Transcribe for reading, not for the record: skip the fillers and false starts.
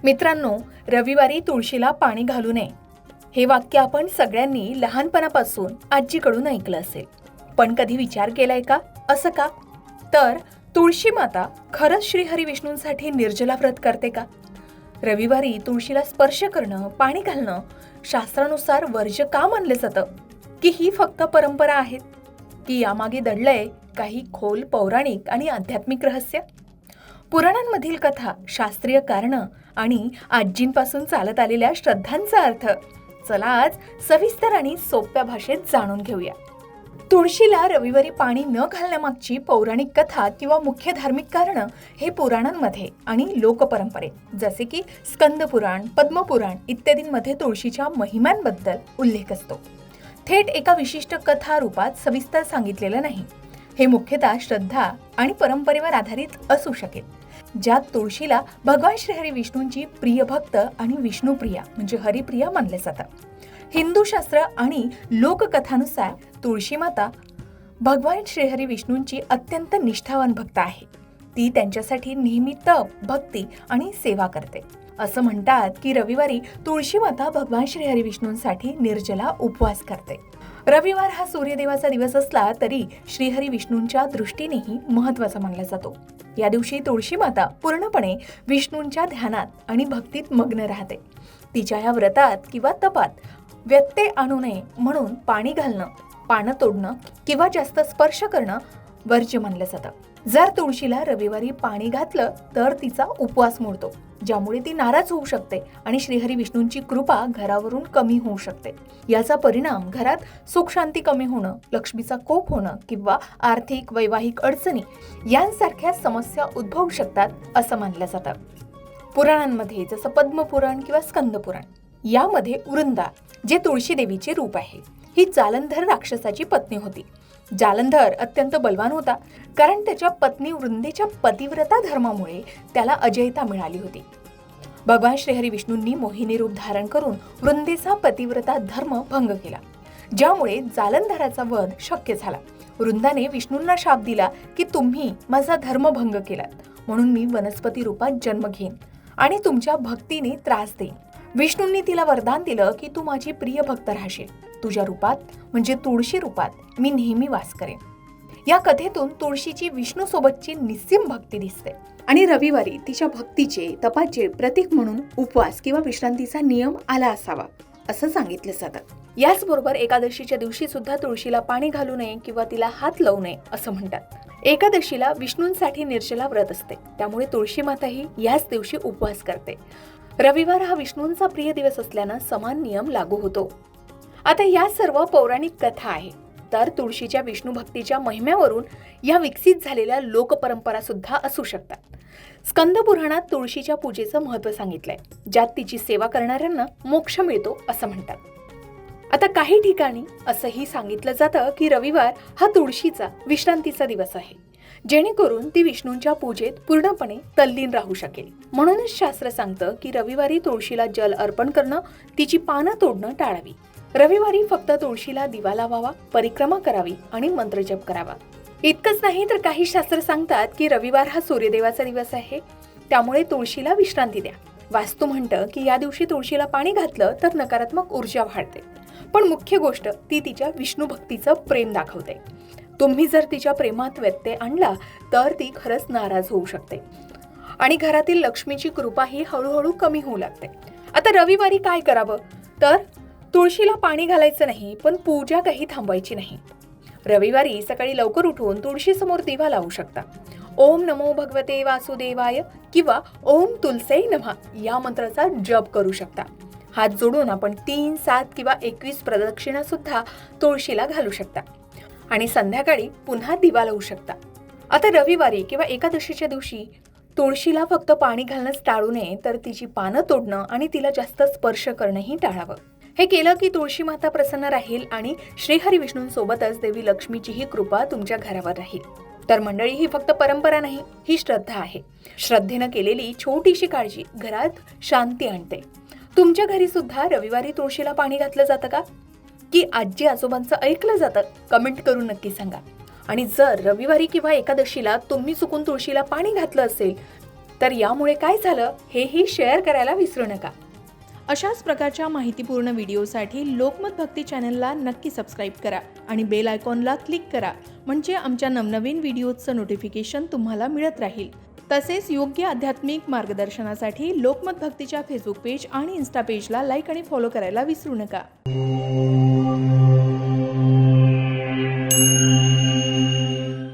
मित्रांनो, रविवारी तुळशीला पाणी घालू नये हे वाक्य आपण सगळ्यांनी लहानपणापासून आजीकडून ऐकलं असेल. पण कधी विचार केलाय का असं का? तर तुळशी माता खरंच श्रीहरी विष्णूंसाठी निर्जला व्रत करते का? रविवारी तुळशीला स्पर्श करणं, पाणी घालणं शास्त्रानुसार वर्ज्य का मानलं जातं? की ही फक्त परंपरा आहेत? की यामागे दडलंय काही खोल पौराणिक आणि आध्यात्मिक रहस्य? पुराणांमधील कथा, शास्त्रीय कारणं आणि आजींपासून चालत आलेल्या श्रद्धांचा अर्थ चला आज सविस्तर आणि सोप्या भाषेत जाणून घेऊया. तुळशीला रविवारी पाणी न घालण्यामागची पौराणिक कथा किंवा मुख्य धार्मिक कारणं हे पुराणांमध्ये आणि लोकपरंपरेत जसे की स्कंद पुराण, पद्मपुराण इत्यादींमध्ये तुळशीच्या महिम्यांबद्दल उल्लेख असतो. थेट एका विशिष्ट कथा रूपात सविस्तर सांगितलेलं नाही. हे मुख्यतः श्रद्धा आणि परंपरेवर आधारित असू शकेल, ज्यात तुळशीला भगवान श्रीहरी विष्णूंची प्रिय भक्त आणि विष्णुप्रिया म्हणजे हरिप्रिया मानले जातात. हिंदू शास्त्र आणि लोककथानुसार तुळशी माता भगवान श्रीहरी विष्णूंची अत्यंत निष्ठावान भक्त आहे. ती त्यांच्यासाठी नेहमी तप, भक्ती आणि सेवा करते. असं म्हणतात की रविवारी तुळशी माता भगवान श्रीहरी विष्णूंसाठी निर्जला उपवास करते. रविवार हा सूर्यदेवाचा दिवस असला तरी श्रीहरी विष्णूंच्या दृष्टीनेही महत्त्वाचा मानला जातो. या दिवशी तुळशी माता पूर्णपणे विष्णूंच्या ध्यानात आणि भक्तीत मग्न राहते. तिच्या या व्रतात किंवा तपात व्यत्यय आणू नये म्हणून पाणी घालणं, पानं तोडणं किंवा जास्त स्पर्श करणं वर्ज्य मानलं जातं. जर तुळशीला रविवारी पाणी घातलं तर तिचा उपवास मोडतो, ज्यामुळे ती नाराज होऊ शकते आणि श्रीहरी विष्णूंची कृपा घरावरून कमी होऊ शकते. याचा परिणाम घरात सुख शांती कमी होणं, लक्ष्मीचा कोप होणं किंवा आर्थिक वैवाहिक अडचणी यांसारख्या समस्या उद्भवू शकतात असं मानलं जातं. पुराणांमध्ये जसं पद्मपुराण किंवा स्कंद पुराण यामध्ये वृंदा, जे तुळशी देवीचे रूप आहे, ही जालंधर राक्षसाची पत्नी होती. जालंधर अत्यंत बलवान होता, कारण त्याच्या पत्नी वृंदेच्या पतिव्रता धर्मामुळे त्याला अजयता मिळाली होती. भगवान श्रीहरी विष्णूंनी मोहिनी रूप धारण करून वृंदेचा पतिव्रता धर्म भंग केला, ज्यामुळे जालंधराचा वध शक्य झाला. वृंदाने विष्णूंना शाप दिला की तुम्ही माझा धर्मभंग केलात, म्हणून मी वनस्पती रूपात जन्म घेईन आणि तुमच्या भक्तीने त्रास देईन. विष्णूंनी तिला वरदान दिलं की तू माझी प्रिय भक्त राहशील. तुझ्या रूपात म्हणजे तुळशी रूपात मी नेहमी वास करेन. या कथेतून तुळशीची विष्णू सोबतची निस्सीम भक्ती दिसते आणि रविवारी तिच्या भक्तीचे, तपाचे प्रतीक म्हणून उपवास किंवा विश्रांतीचा नियम आला असावा असं सांगितलं जातं. याचबरोबर एकादशीच्या दिवशी सुद्धा तुळशीला पाणी घालू नये किंवा तिला हात लावू नये असं म्हणतात. एकादशीला विष्णूंसाठी निर्जला व्रत असते, त्यामुळे तुळशी माताही याच दिवशी उपवास करते. रविवार हा विष्णूंचा प्रिय दिवस असल्यानं समान नियम लागू होतो. आता या सर्व पौराणिक कथा आहे, तर तुळशीच्या विष्णू भक्तीच्या महिम्यावरून या विकसित झालेल्या लोकपरंपरा सुद्धा असू शकतात. स्कंद पुराणात तुळशीच्या पूजेचं महत्त्व सांगितलंय, ज्यात तिची सेवा करणाऱ्यांना मोक्ष मिळतो असं म्हणतात. आता काही ठिकाणी असंही सांगितलं जातं की रविवार हा तुळशीचा विश्रांतीचा दिवस आहे, जेणेकरून ती विष्णूंच्या पूजेत पूर्णपणे तल्लीन राहू शकेल. म्हणूनच शास्त्र सांगतं की रविवारी तुळशीला जल अर्पण करणं, तिची पानं तोडणं टाळावी. रविवारी फक्त तुळशीला दिवा लावावा, परिक्रमा करावी आणि मंत्रजप करावा. इतकंच नाही तर काही शास्त्र सांगतात की रविवार हा सूर्यदेवाचा दिवस आहे, त्यामुळे तुळशीला विश्रांती द्या. वास्तू म्हणतं की या दिवशी तुळशीला पाणी घातलं तर नकारात्मक ऊर्जा वाढते, पण मुख्य गोष्ट ती तिच्या विष्णू भक्तीचं प्रेम दाखवते. तुम्ही जर तिच्या प्रेमात व्यत्यय आणला तर ती खरंच नाराज होऊ शकते आणि घरातील लक्ष्मीची कृपा ही हळूहळू कमी होऊ लागते. आता रविवारी काय करावं? तर तुळशीला पाणी घालायचं नाही, पण पूजा काही थांबवायची नाही. रविवारी सकाळी लवकर उठून तुळशीसमोर दिवा लावू शकता. ओम नमो भगवते वासुदेवाय किंवा ओम तुलसे नमः या मंत्राचा जप करू शकता. हात जोडून आपण 3, 7 किंवा 21 प्रदक्षिणा सुद्धा तुळशीला घालू शकता आणि संध्याकाळी पुन्हा दिवा लावू शकता. आता रविवारी किंवा एकादशीच्या दिवशी तुळशीला फक्त पाणी घालणंच टाळू नये, तर तिची पानं तोडणं आणि तिला जास्त स्पर्श करणंही टाळावं. हे केलं की तुळशी माता प्रसन्न राहील आणि श्रीहरी विष्णूंसोबतच देवी लक्ष्मीचीही कृपा तुमच्या घरावर राहील. तर मंडळी, ही फक्त परंपरा नाही, ही श्रद्धा आहे. श्रद्धेनं केलेली छोटीशी काळजी घरात शांती आणते. तुमच्या घरी सुद्धा रविवारी तुळशीला पाणी घातलं जातं का? की आजी आजोबांचं ऐकलं जातं? कमेंट करून नक्की सांगा. आणि जर रविवारी किंवा एकादशीला तुम्ही चुकून तुळशीला पाणी घातलं असेल तर यामुळे काय झालं हेही शेअर करायला विसरू नका. अशाच प्रकारच्या माहितीपूर्ण व्हिडिओसाठी लोकमत भक्ती चॅनलला नक्की सबस्क्राईब करा आणि बेल आयकॉनला क्लिक करा, म्हणजे आमच्या नवनवीन व्हिडिओचं नोटिफिकेशन तुम्हाला मिळत राहील. तसेच योग्य आध्यात्मिक मार्गदर्शनासाठी लोकमत भक्तीच्या फेसबुक पेज आणि इन्स्टा पेजला लाईक आणि फॉलो करायला विसरू नका.